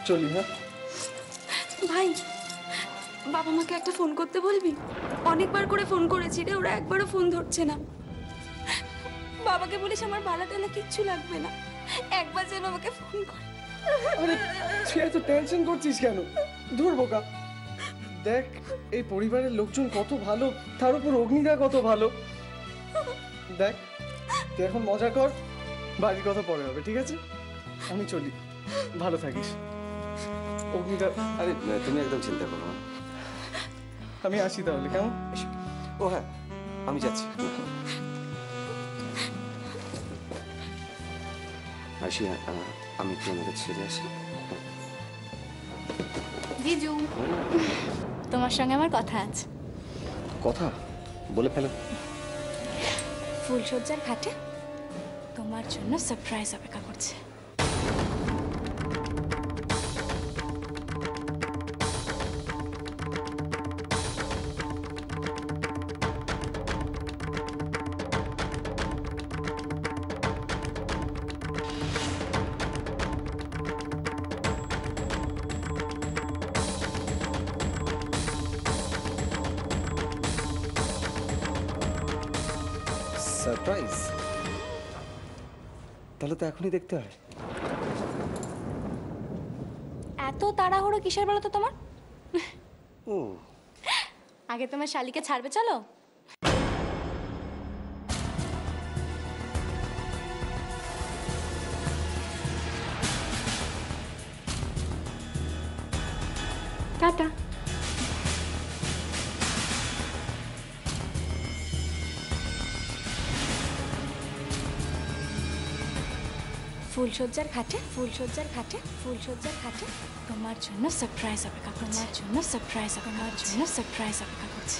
চলি। হ্যাঁ ভাই, বাবা মাকে একটা ফোন করতে বলবি? অনেকবার করে ফোন করেছি রে, ওরা একবারও ফোন ধরছে না। বাবাকে বলিস আমার ভাড়া টালা কিচ্ছু লাগবে না, একবার যেন আমাকে ফোন করে। আরে তুই এত টেনশন করছিস কেন? ধুর বোকা, দেখ এই পরিবারের লোকজন কত ভালো, তার উপর অগ্নিদা কত ভালো। দেখ তুই এখন মজা কর, বাড়ির কথা পরে হবে, ঠিক আছে? আমি চলি, ভালো থাকিস। অগ্নিদা, আরে তুমি একদম চিন্তা করো না। আমি আসি তাহলে, কেমন? ও হ্যাঁ, আমি যাচ্ছি। আসি, আমি একটু আমাদের ছেড়ে আসি। জিজু, তোমার সঙ্গে আমার কথা আছে। কথা বলে ফেলো। ফুলসজ্জার ঘাটে তোমার জন্য সারপ্রাইজ অপেক্ষা করছে। সারপ্রাইজ? তাহলে তো এখনই দেখতে হয়। এত তাড়াহুড়ো কিসের বলো তো তোমার? ও, আগে তোমার শালিকে ছাড়বে, চলো। টাটা। ফুলসজ্জার ঘাটে, ফুলসজ্জার ঘাটে, ফুলসজ্জার ঘাটে তোমার জন্য সারপ্রাইজ অপেক্ষা করছে, তোমার জন্য সারপ্রাইজ, তোমার জন্য সারপ্রাইজ অপেক্ষা করছে।